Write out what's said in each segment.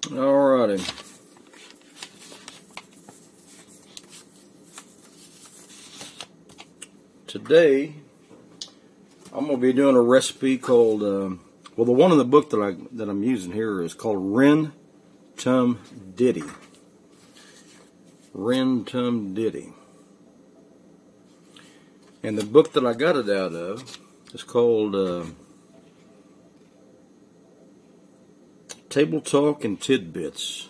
Alrighty. Today, I'm going to be doing a recipe called, well, the one in the book that I'm using here is called Rin Tum Ditty. Rin Tum Ditty. And the book that I got it out of is called Table Talk and Tidbits.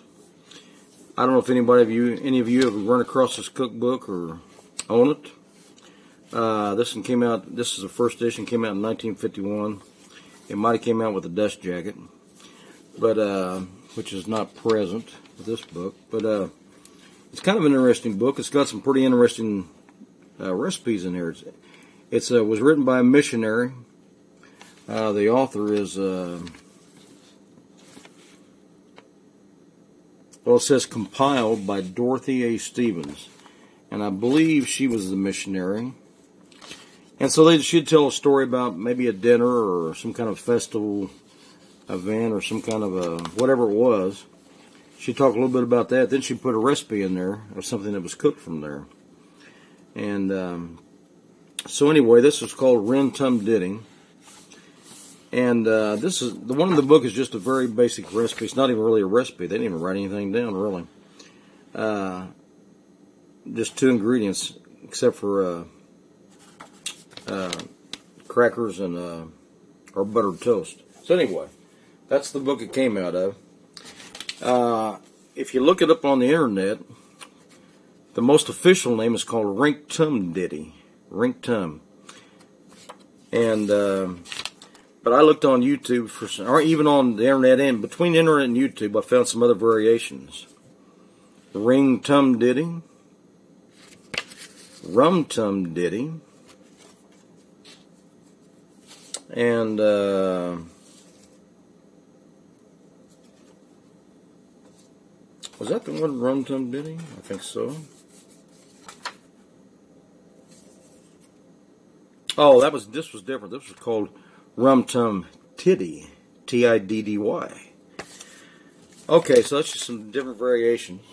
I don't know if any of you have run across this cookbook or own it. This one came out. This is the first edition. Came out in 1951. It might have came out with a dust jacket, but which is not present with this book. But it's kind of an interesting book. It's got some pretty interesting recipes in here. It was written by a missionary. The author is well, it says compiled by Dorothy A. Stevens, and I believe she was the missionary. And so she'd tell a story about maybe a dinner or some kind of festival event or some kind of whatever it was. She'd talk a little bit about that. Then she'd put a recipe in there of something that was cooked from there. And so anyway, this is called Rin Tum Ditty. And this is the one in the book is just a very basic recipe. It's not even really a recipe. They didn't even write anything down, really. Just 2 ingredients, except for crackers and or buttered toast. So anyway, that's the book it came out of. If you look it up on the internet, the most official name is called Rinktum Ditty. Rinktum. And but I looked on YouTube for some, or even on the internet, and between the internet and YouTube, I found some other variations. Ring Tum Ditty, Rum Tum Ditty, and was that the one, Rum Tum Ditty? I think so. Oh, this was different. This was called Rinktum Ditty, T-I-D-D-Y. Okay, so that's just some different variations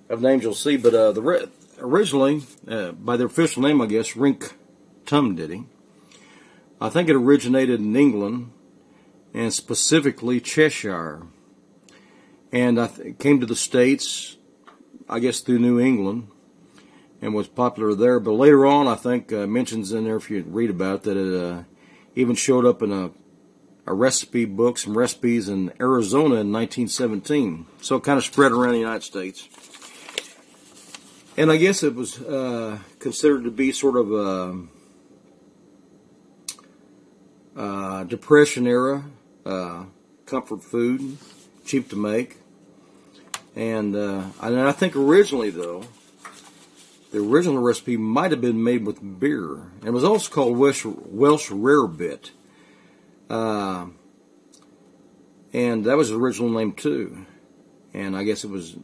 of names you'll see, but originally, by their official name, I guess, Rinktum Ditty. I think it originated in England, and specifically Cheshire. And it came to the States, I guess, through New England, and was popular there. But later on, I think, mentions in there, if you read about it, that it even showed up in a recipe book, some recipes in Arizona in 1917. So it kind of spread around the United States. And I guess it was considered to be sort of a Depression era comfort food, cheap to make. And I think originally, though, the original recipe might have been made with beer. And it was also called Welsh Rarebit. And that was the original name, too. And I guess it was,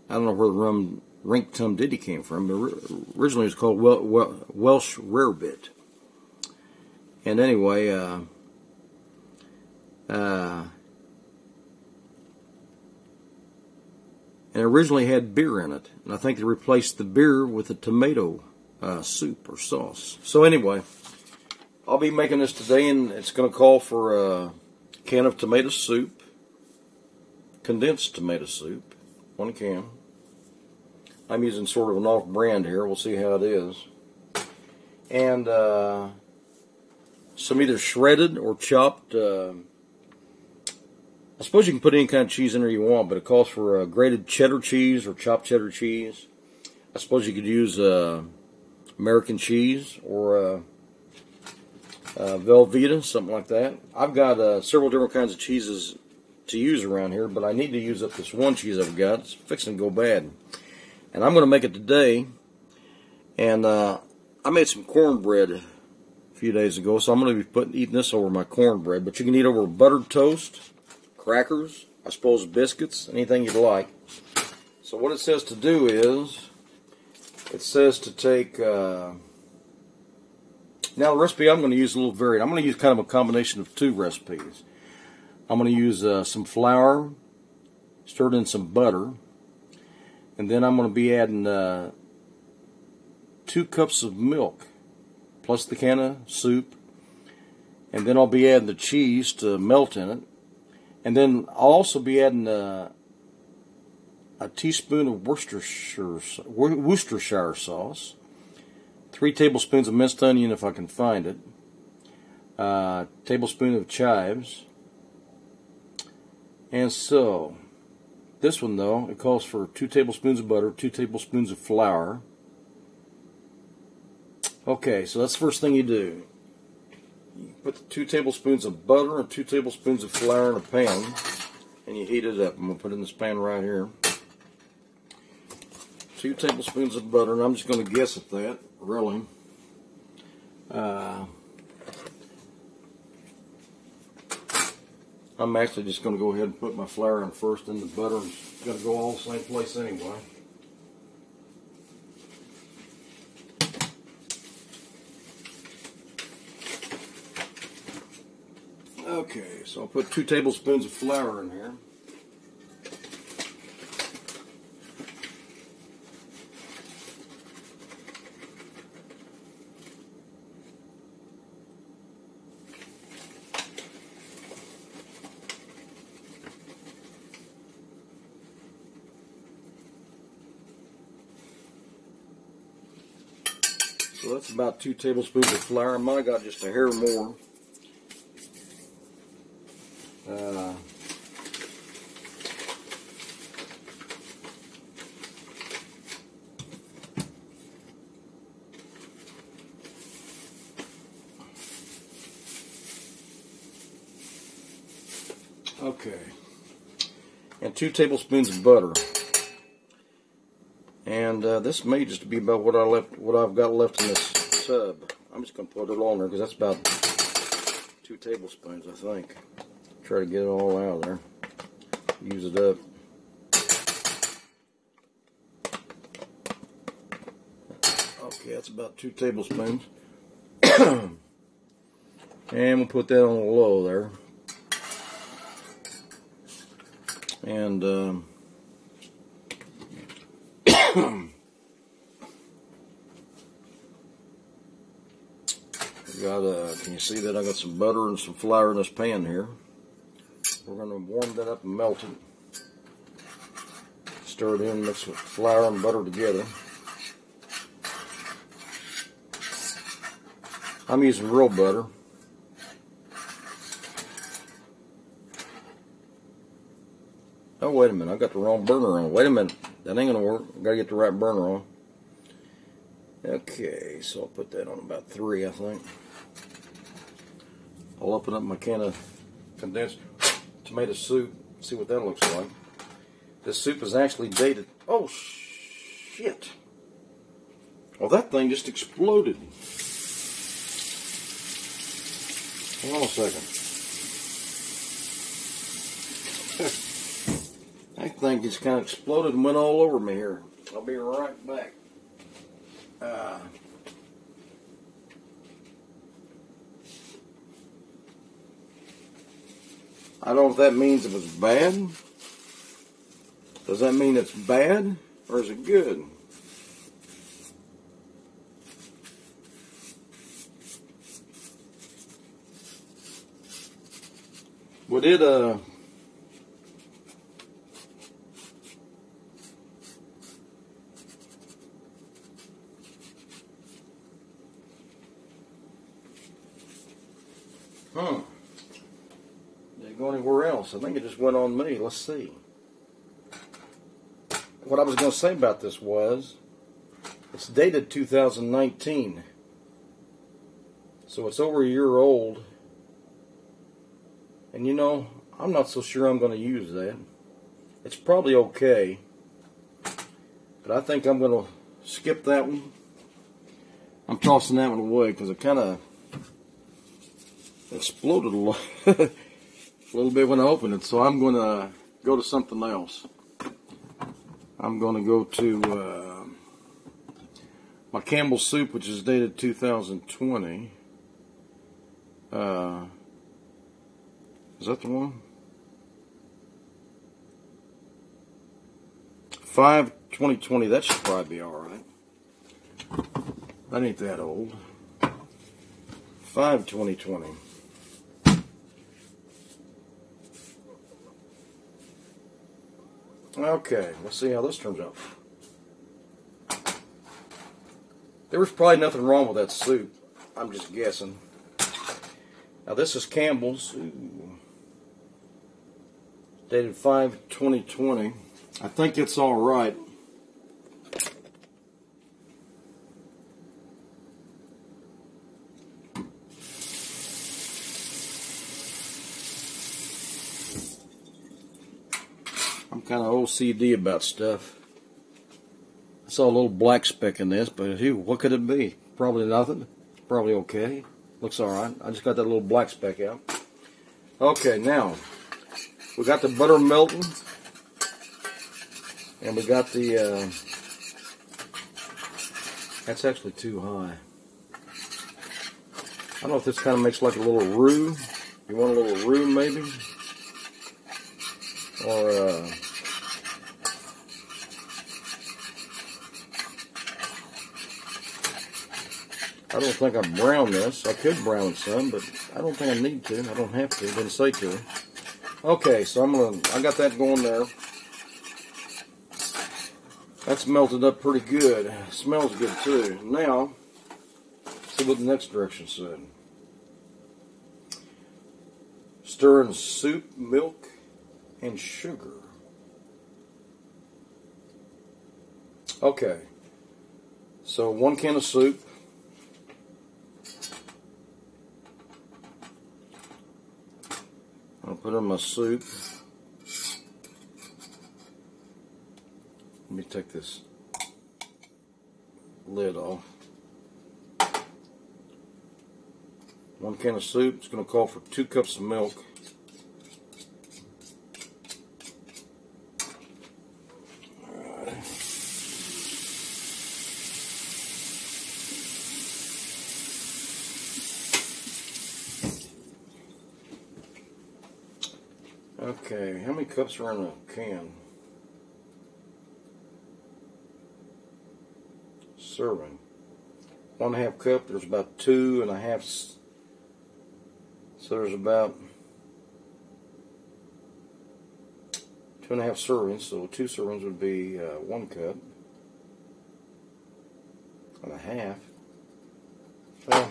I don't know where the Rinktum Ditty came from, but originally it was called Welsh Rarebit. And anyway, and originally had beer in it, and I think they replaced the beer with a tomato soup or sauce. So anyway, I'll be making this today, and it's going to call for a can of tomato soup, condensed tomato soup, 1 can. I'm using sort of an off-brand here. We'll see how it is. And some either shredded or chopped. I suppose you can put any kind of cheese in there you want, but it calls for grated cheddar cheese or chopped cheddar cheese. I suppose you could use American cheese or Velveeta, something like that. I've got several different kinds of cheeses to use around here, but I need to use up this one cheese I've got. It's fixing to go bad. And I'm going to make it today. And I made some cornbread a few days ago, so I'm going to be eating this over my cornbread. But you can eat over buttered toast, crackers, I suppose biscuits, anything you'd like. So what it says to do is, it says to take, now the recipe I'm going to use a little varied. I'm going to use kind of a combination of 2 recipes. I'm going to use some flour, stirred in some butter, and then I'm going to be adding 2 cups of milk plus the can of soup, and then I'll be adding the cheese to melt in it, and then I'll also be adding a teaspoon of Worcestershire sauce, 3 tablespoons of minced onion if I can find it, a tablespoon of chives. And so this one, though, it calls for 2 tablespoons of butter, 2 tablespoons of flour. Okay, so that's the first thing you do. You put the 2 tablespoons of butter and 2 tablespoons of flour in a pan, and you heat it up. I'm going to put it in this pan right here. 2 tablespoons of butter, and I'm just going to guess at that, really. I'm actually just going to go ahead and put my flour in first, and the butter is going to go all the same place anyway. Okay, so I'll put 2 tablespoons of flour in here. So that's about 2 tablespoons of flour. I might have got just a hair more. Okay, and 2 tablespoons of butter, and this may just be about what I've got left in this tub. I'm just going to put it on there because that's about 2 tablespoons, I think. Try to get it all out of there. Use it up. Okay, that's about 2 tablespoons, and we'll put that on low there. And can you see that I got some butter and some flour in this pan here? We're going to warm that up and melt it. Stir it in, mix with flour and butter together. I'm using real butter. Oh, wait a minute, I got the wrong burner on. Wait a minute, that ain't gonna work. I gotta get the right burner on. Okay, so I'll put that on about 3, I think. I'll open up my can of condensed tomato soup, see what that looks like. This soup is actually dated. Oh, shit. Well, that thing just exploded. Hold on a second. That thing just kind of exploded and went all over me here. I'll be right back. I don't know if that means it was bad. Does that mean it's bad, or is it good? Would it, Did it go anywhere else? I think it just went on me. Let's see. What I was going to say about this was, it's dated 2019. So it's over a year old. And you know, I'm not so sure I'm going to use that. It's probably okay. But I think I'm going to skip that one. I'm tossing that one away because it kind of exploded a little bit when I opened it. So I'm going to go to something else. I'm going to go to my Campbell's soup, which is dated 2020. Is that the one? 5/20/20. That should probably be alright. That ain't that old. 5/20/20. Okay, let's see how this turns out. There was probably nothing wrong with that soup. I'm just guessing. Now this is Campbell's. Ooh. Dated 5/20/20. I think it's all right. I'm kind of OCD about stuff. I saw a little black speck in this, but what could it be? Probably nothing. Probably okay. Looks alright. I just got that little black speck out. Okay, now we got the butter melting, and we got the. That's actually too high. I don't know if this kind of makes like a little roux. You want a little roux, maybe, or. I don't think I brown this. I could brown some, but I don't think I need to. I don't have to. It didn't say to. Okay, so I got that going there. That's melted up pretty good. It smells good too. Now, see what the next direction said. Stir in soup, milk, and sugar. Okay, so 1 can of soup. I'll put in my soup. Let me take this lid off. 1 can of soup. It's going to call for 2 cups of milk. Okay, how many cups are in a can? Serving. 1/2 cup, there's about 2.5. So there's about 2.5 servings. So 2 servings would be 1 cup and a half. Well,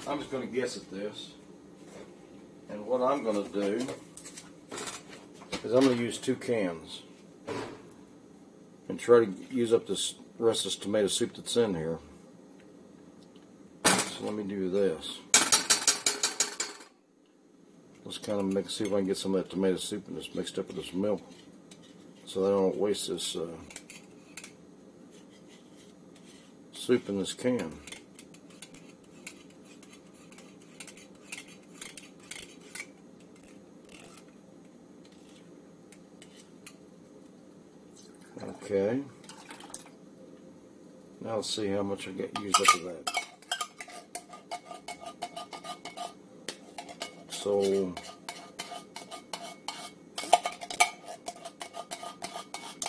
I'm just going to guess at this. And what I'm going to do is I'm going to use 2 cans and try to use up this rest of this tomato soup that's in here. So let me do this. Let's kind of see if I can get some of that tomato soup and this mixed up with this milk, so that I don't waste this soup in this can. Okay. Now let's see how much I get used up of that. So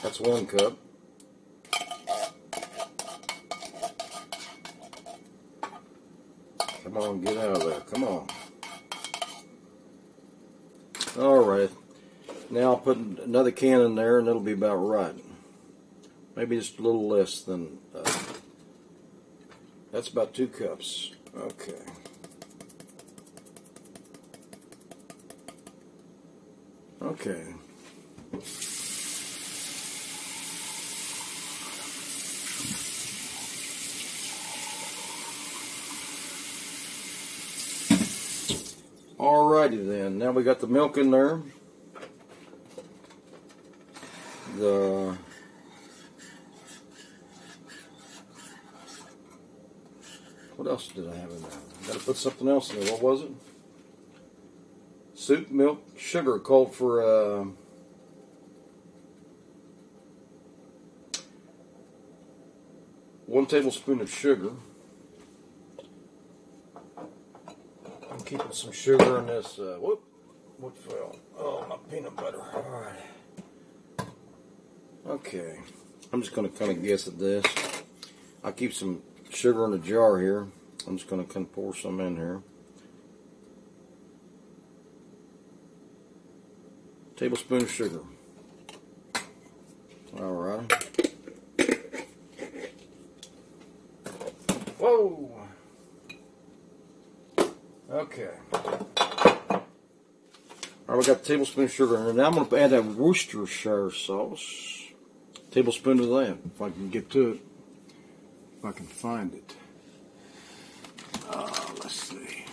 that's 1 cup. Come on, get out of there. Come on. Alright. Now I'll put another can in there and it'll be about right. Maybe just a little less than, that's about 2 cups. Okay. Okay. Alrighty then. Now we got the milk in there. What else did I have in there? I gotta put something else in there. What was it? Soup, milk, sugar. Called for 1 tablespoon of sugar. I'm keeping some sugar in this. What fell? Oh, my peanut butter. All right. Okay, I'm just going to kind of guess at this. I keep some sugar in a jar here. I'm just going to kind of pour some in here. Tablespoon of sugar. Alright. Whoa! Okay. Alright, we got a tablespoon of sugar in there. Now I'm going to add that Worcestershire sauce. Tablespoon of that, if I can get to it. If I can find it. Let's see.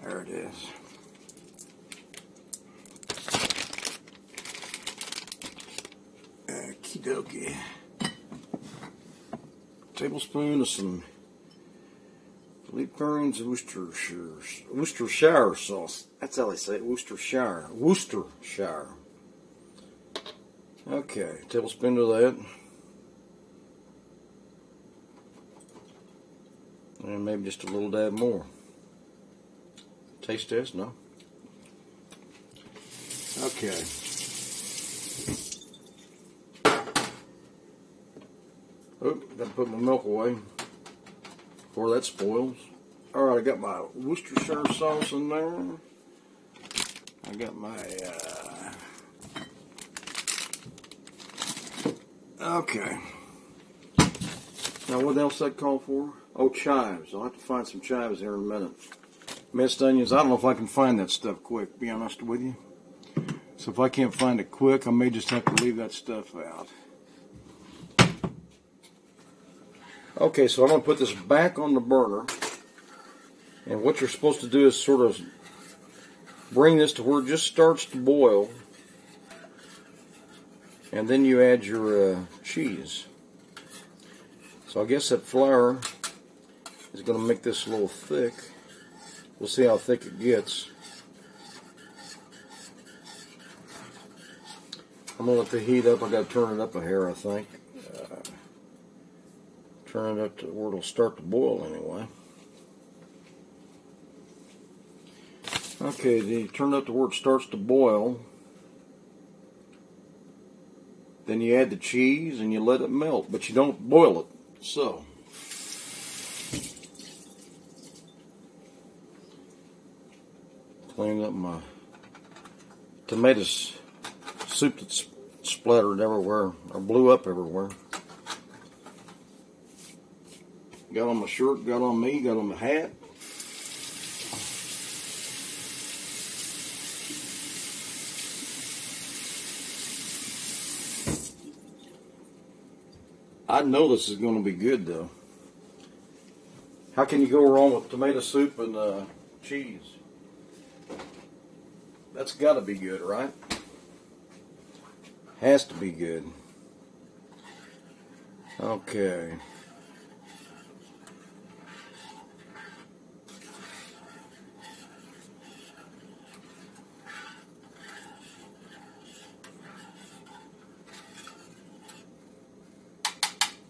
There it is. Okie dokie. Tablespoon of some Rinktum Ditty Worcestershire sauce. That's how they say it. Worcestershire. Okay, tablespoon of that. And maybe just a little dab more. Taste test? No. Okay. Oh, gotta put my milk away before that spoils. Alright, I got my Worcestershire sauce in there. I got my, okay. Now what else that call for? Oh, chives. I'll have to find some chives here in a minute. Minced onions, I don't know if I can find that stuff quick, to be honest with you. So if I can't find it quick, I may just have to leave that stuff out. Okay, so I'm going to put this back on the burner. And what you're supposed to do is sort of bring this to where it just starts to boil. And then you add your cheese. So I guess that flour is going to make this a little thick. We'll see how thick it gets. I'm going to let the heat up. I got to turn it up a hair, I think. Turn it up to where it'll start to boil anyway. Okay, then you turn it up to where it starts to boil. Then you add the cheese and you let it melt, but you don't boil it. So, clean up my tomato soup that's splattered everywhere, or blew up everywhere. Got on my shirt, got on me, got on my hat. I know this is going to be good though. How can you go wrong with tomato soup and cheese? That's got to be good, right? Has to be good. Okay.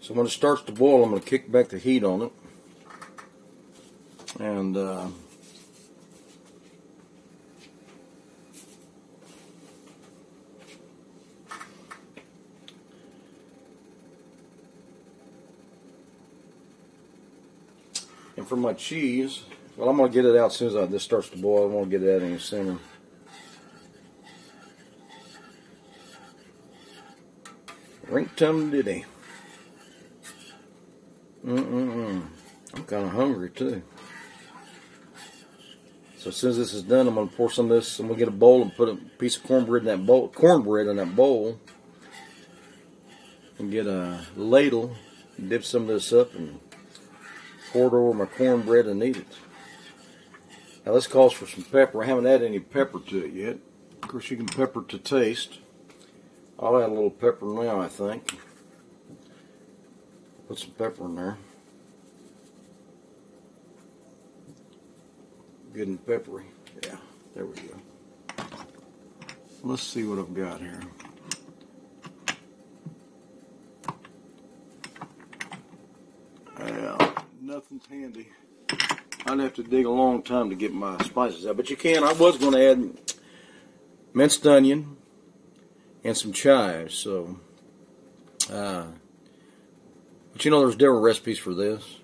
So when it starts to boil, I'm going to kick back the heat on it. And for my cheese, well, I'm going to get it out as soon as this starts to boil. I won't get it out any sooner. Rinktum Ditty. I'm kind of hungry too. So as soon as this is done, I'm going to pour some of this. I'm going to get a bowl and put a piece of cornbread in that bowl. And get a ladle, and dip some of this up, and pour it over my cornbread and eat it. Now this calls for some pepper. I haven't added any pepper to it yet. Of course, you can pepper to taste. I'll add a little pepper now, I think. Put some pepper in there. Good and peppery. Yeah, there we go. Let's see what I've got here. Yeah, nothing's handy. I'd have to dig a long time to get my spices out, but you can. I was going to add minced onion and some chives. So, but you know, there's different recipes for this.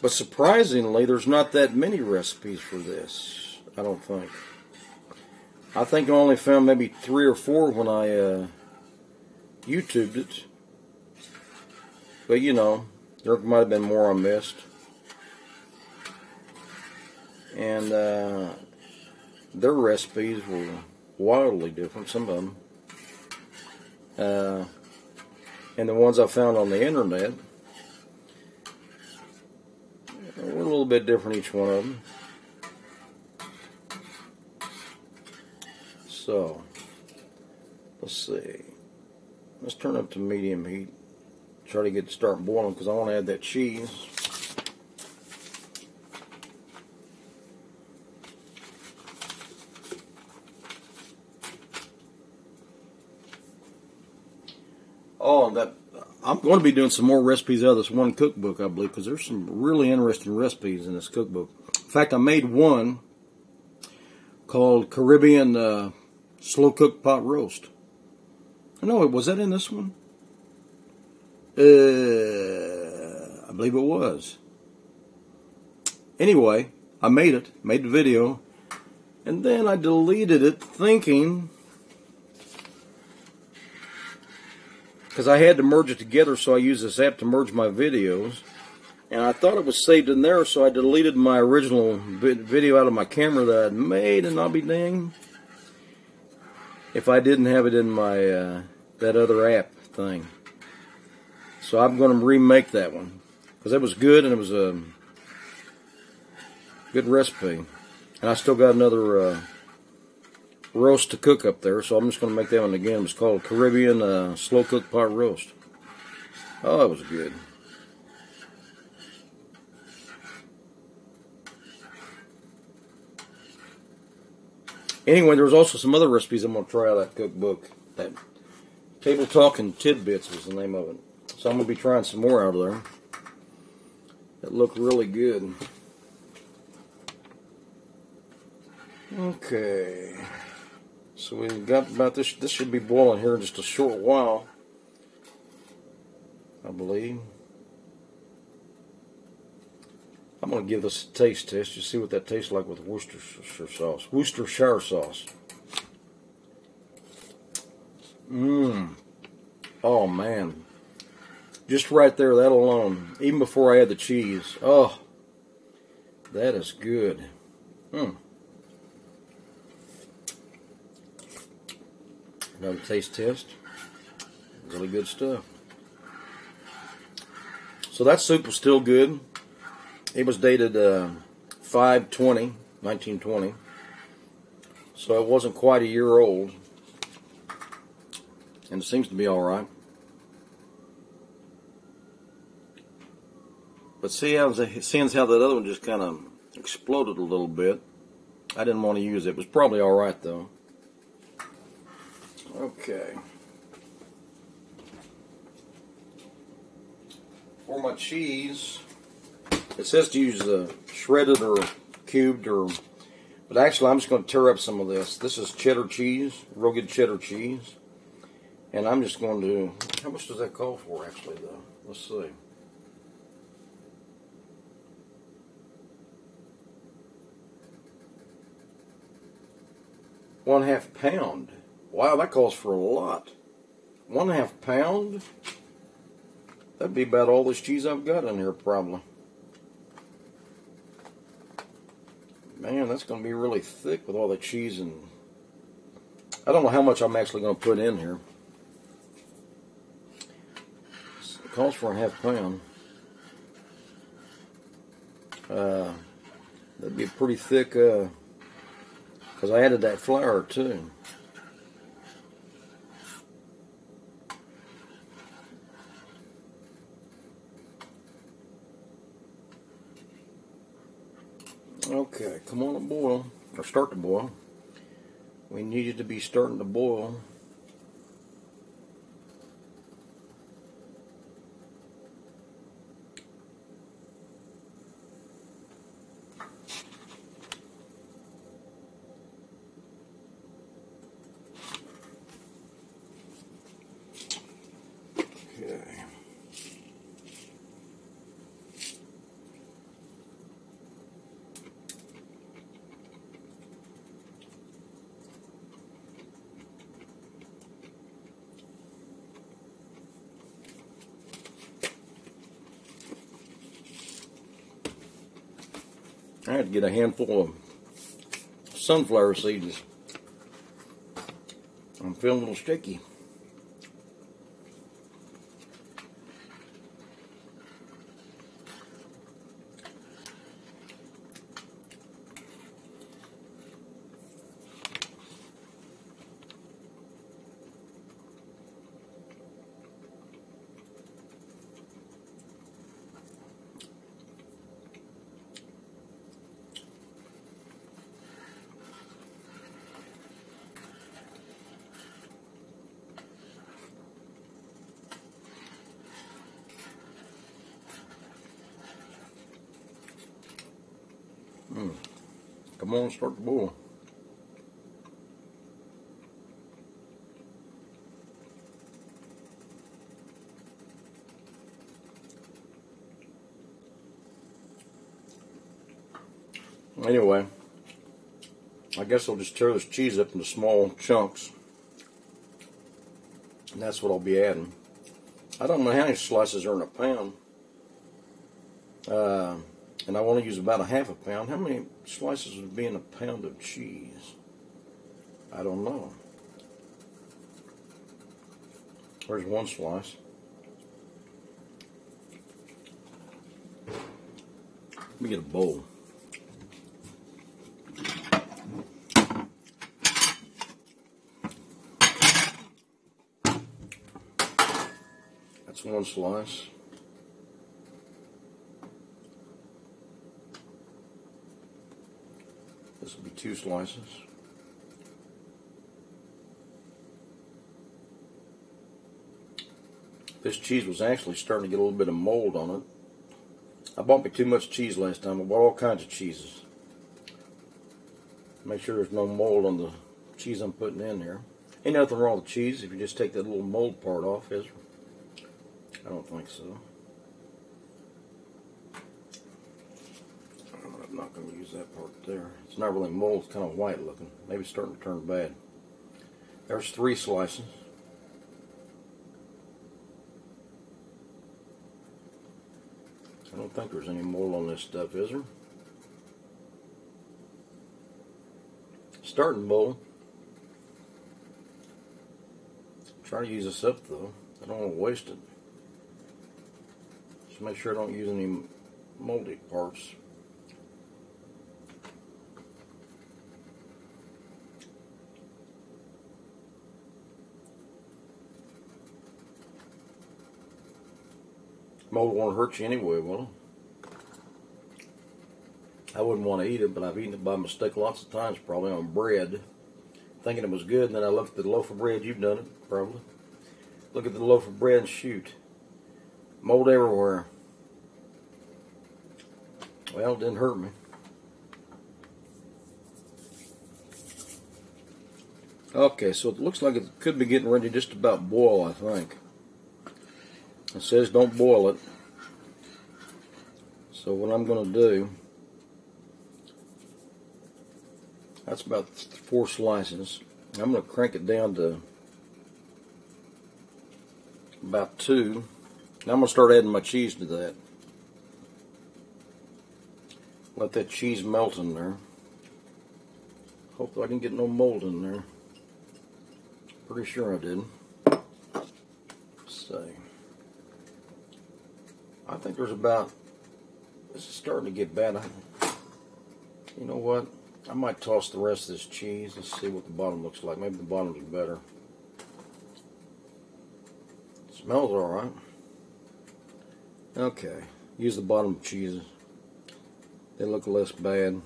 But surprisingly, there's not that many recipes for this, I don't think. I think I only found maybe 3 or 4 when I YouTubed it. But you know, there might have been more I missed. And their recipes were wildly different, some of them. And the ones I found on the internet were a little bit different, each one of them. So, let's see. Let's turn up to medium heat. Try to get to start boiling because I want to add that cheese. Oh, I'm going to be doing some more recipes out of this one cookbook, I believe, because there's some really interesting recipes in this cookbook. In fact, I made one called Caribbean Slow Cooked Pot Roast. No, was that in this one? I believe it was. Anyway, I made the video, and then I deleted it thinking, because I had to merge it together, so I used this app to merge my videos, and I thought it was saved in there, so I deleted my original video out of my camera that I'd made, and I'll be dang if I didn't have it in my that other app thing. So I'm going to remake that one, because it was good, and it was a good recipe. And I still got another roast to cook up there, so I'm just going to make that one again. It's called Caribbean Slow Cooked Pot Roast. Oh, it was good. Anyway, there's also some other recipes I'm going to try out of that cookbook. That Table Talking Tidbits was the name of it. So I'm going to be trying some more out of there that look really good. Okay. So we've got about this. This should be boiling here in just a short while, I believe. I'm going to give this a taste test. Just see what that tastes like with Worcestershire sauce. Worcestershire sauce. Oh, man. Just right there, that alone, even before I add the cheese. Oh, that is good. Another taste test. Really good stuff. So that soup was still good. It was dated 5/20/1920. So it wasn't quite a year old. And it seems to be alright. But seeing how that other one just kind of exploded a little bit, I didn't want to use it. It was probably alright though. Okay. For my cheese, it says to use shredded or cubed, but actually I'm just going to tear up some of this. This is cheddar cheese, real good cheddar cheese. And I'm just going to, how much does that call for actually though? Let's see. One-half pound. Wow, that calls for a lot. 1/2 pound? That'd be about all this cheese I've got in here, probably. Man, that's going to be really thick with all the cheese, and I don't know how much I'm actually going to put in here. It calls for 1/2 pound. That'd be pretty thick, because I added that flour too. Okay, come on to boil, or start to boil. We need it to be starting to boil. I had to get a handful of sunflower seeds. I'm feeling a little sticky. Come on, start the boil. Anyway, I guess I'll just tear this cheese up into small chunks. And that's what I'll be adding. I don't know how many slices are in a pound. And I want to use about a half a pound. How many slices would be in a pound of cheese? I don't know. There's one slice. Let me get a bowl. That's one slice. This will be 2 slices. This cheese was actually starting to get a little bit of mold on it. I bought me too much cheese last time. I bought all kinds of cheeses. Make sure there's no mold on the cheese I'm putting in there. Ain't nothing wrong with cheese if you just take that little mold part off, is there? I don't think so. I'm not going to use that part there. It's not really mold, it's kind of white looking. Maybe it's starting to turn bad. There's 3 slices. I don't think there's any mold on this stuff, is there? Starting bowl. Try to use this up though. I don't want to waste it. Just make sure I don't use any moldy parts. Mold won't hurt you anyway, will it? I wouldn't want to eat it, but I've eaten it by mistake lots of times, probably on bread, thinking it was good, and then I looked at the loaf of bread. You've done it, probably. Look at the loaf of bread and shoot. Mold everywhere. Well, it didn't hurt me. Okay, so it looks like it could be getting ready to just about boil, I think. It says don't boil it. So what I'm going to do, that's about 4 slices. I'm going to crank it down to about 2. Now I'm going to start adding my cheese to that. Let that cheese melt in there. Hopefully I didn't get no mold in there. Pretty sure I didn't. So, I think there's about, this is starting to get bad. You know what? I might toss the rest of this cheese. Let's see what the bottom looks like. Maybe the bottom's better. Smells alright. Okay. Use the bottom cheeses. They look less bad.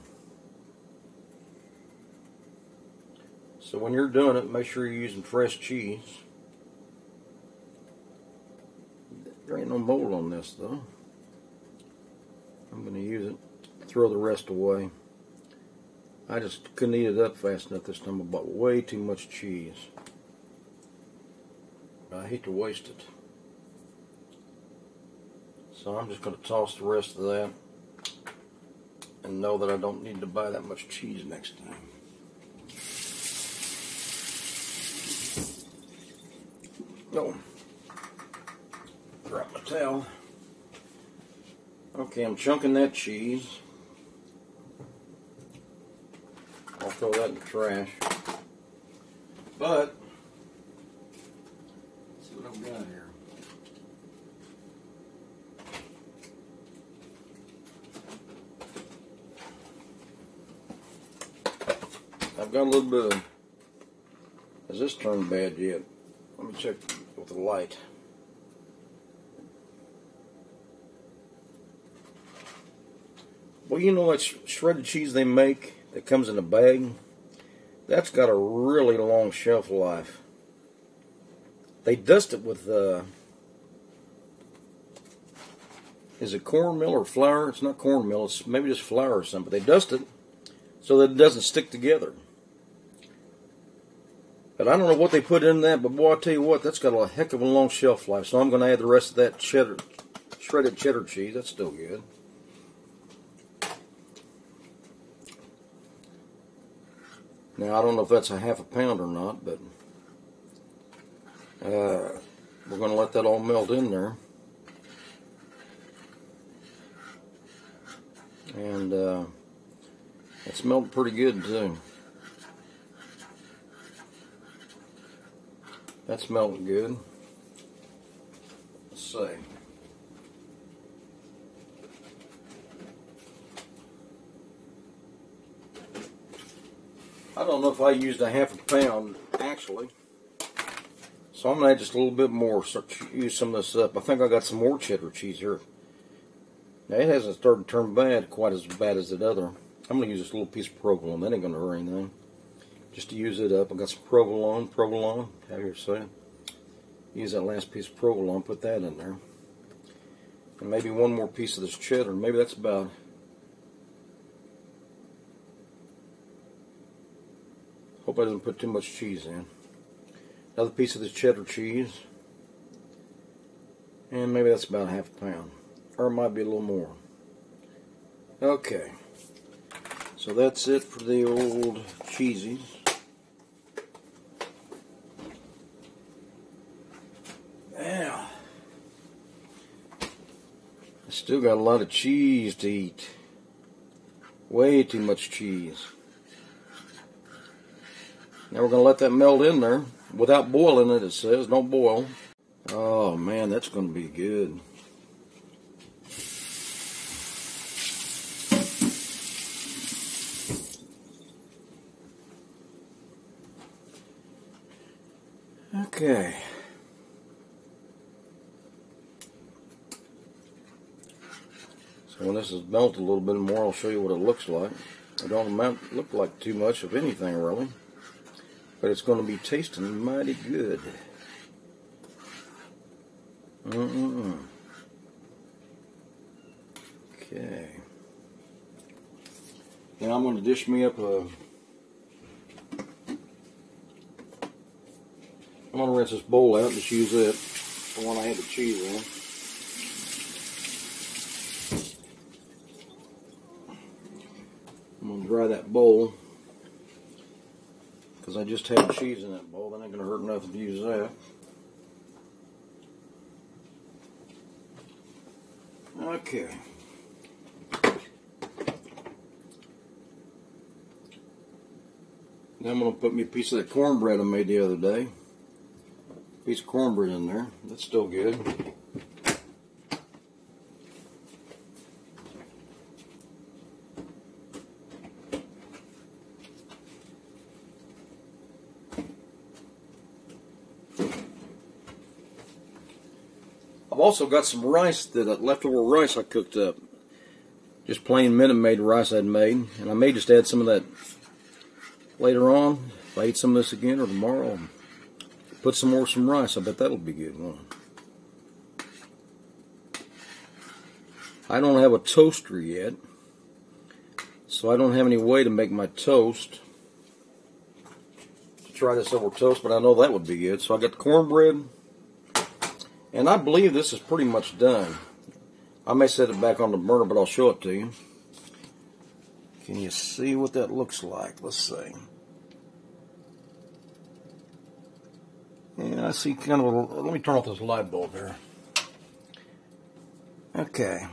So when you're doing it, make sure you're using fresh cheese. There ain't no mold on this though. I'm going to use it. Throw the rest away. I just couldn't eat it up fast enough this time. I bought way too much cheese. I hate to waste it. So I'm just going to toss the rest of that and know that I don't need to buy that much cheese next time. Oh, drop my towel. Okay, I'm chunking that cheese. I'll throw that in the trash. But let's see what I've got here. I've got a little bit of. Has this turned bad yet? Let me check with the light. Well, you know that shredded cheese they make that comes in a bag? That's got a really long shelf life. They dust it with, is it cornmeal or flour? It's not cornmeal, it's maybe just flour or something. But they dust it so that it doesn't stick together. But I don't know what they put in that, but boy, I'll tell you what, that's got a heck of a long shelf life. So I'm going to add the rest of that shredded cheddar cheese. That's still good. Now, I don't know if that's a half a pound or not, but we're going to let that all melt in there. And it's melted pretty good, too. That's melting good. Let's see. I don't know if I used a half a pound, actually. So I'm going to add just a little bit more, so use some of this up. I think I got some more cheddar cheese here. Now, it hasn't started to turn bad, quite as bad as the other. I'm going to use this little piece of provolone. That ain't going to hurt anything. Just to use it up. I got some provolone, have you say it? Use that last piece of provolone, put that in there. And maybe one more piece of this cheddar. Maybe that's about, hope I didn't put too much cheese in. Another piece of this cheddar cheese. And maybe that's about half a pound. Or it might be a little more. Okay. So that's it for the old cheesies. Now, I still got a lot of cheese to eat. Way too much cheese. Now we're going to let that melt in there without boiling it, it says. Don't boil. Oh man, that's going to be good. Okay. So when this is melted a little bit more, I'll show you what it looks like. It don't look like too much of anything really, but it's going to be tasting mighty good. Okay. Now I'm going to dish me up a. I'm going to rinse this bowl out and just use it, the one I had the cheese in. I'm going to dry that bowl because I just had cheese in that bowl. That ain't going to hurt nothing to use that. Okay. Now I'm going to put me a piece of that cornbread I made the other day. Piece of cornbread in there. That's still good. I've also got some rice, leftover rice I cooked up. Just plain Minute Maid rice I'd made. And I may just add some of that later on. If I eat some of this again or tomorrow, put some rice. I bet that'll be good. I don't have a toaster yet, so I don't have any way to make my toast. To try this over toast, but I know that would be good. So I got the cornbread, and I believe this is pretty much done. I may set it back on the burner, but I'll show it to you. Can you see what that looks like? Let's see. Yeah, I see kind of a, let me turn off this light bulb here. Okay.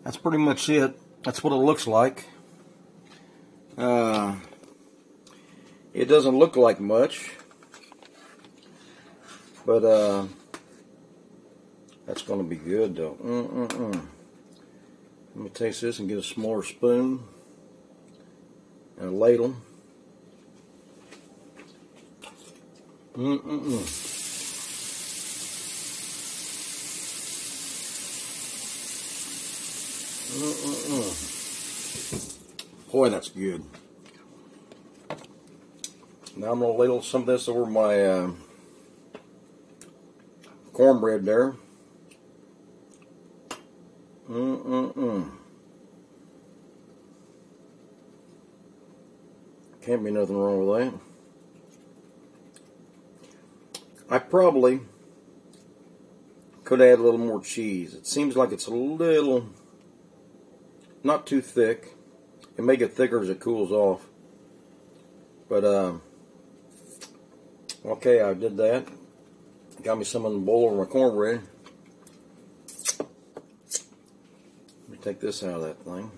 That's pretty much it. That's what it looks like. It doesn't look like much, but that's going to be good though. Let me taste this and get a smaller spoon and a ladle. Boy, that's good. Now I'm going to ladle some of this over my cornbread there. Can't be nothing wrong with that. I probably could add a little more cheese. It seems like it's a little, not too thick. It may get thicker as it cools off. But, okay, I did that. Got me some in the bowl of my cornbread. Let me take this out of that thing.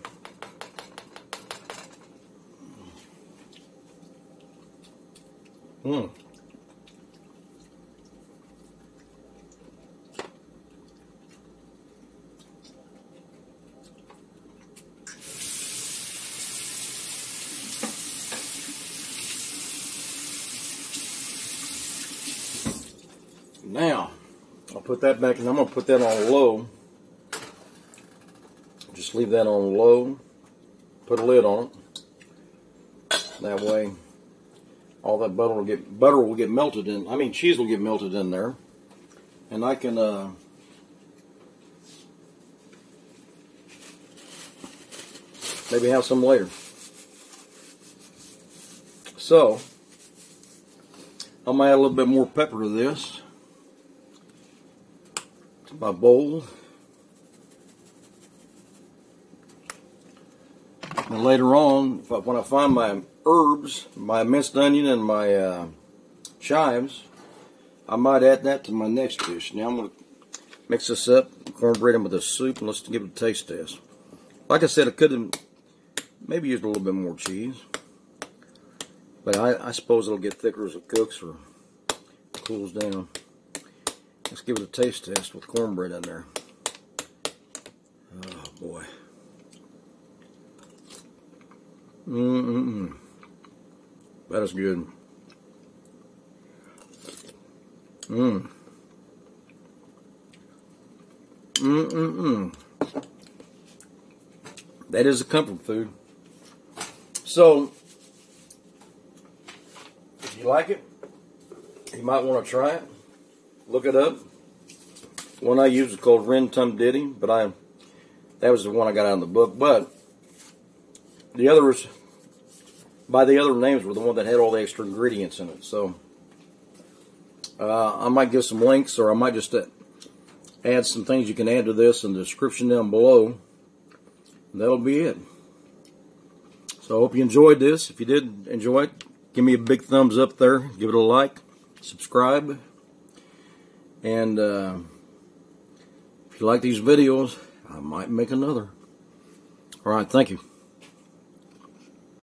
Now, I'll put that back, and I'm going to put that on low. Just leave that on low. Put a lid on it. That way, all that butter will get melted in. I mean, cheese will get melted in there, and I can maybe have some later. So, I'm gonna add a little bit more pepper to this. My bowl, and later on, when I find my herbs, my minced onion and my chives, I might add that to my next dish. Now I'm going to mix this up, cornbread in with this soup, and let's give it a taste test. Like I said, I could have maybe used a little bit more cheese, but I suppose it'll get thicker as it cooks or cools down. Let's give it a taste test with cornbread in there. Oh boy. That is good. That is a comfort food. So, if you like it, you might want to try it. Look it up. One I used is called Rin Tum Ditty, but that was the one I got out of the book. But the others, by the other names, were the one that had all the extra ingredients in it. So I might give some links, or I might just add some things you can add to this in the description down below. That'll be it. So I hope you enjoyed this. If you did enjoy it, give me a big thumbs up there. Give it a like. Subscribe. And if you like these videos, I might make another. All right, thank you.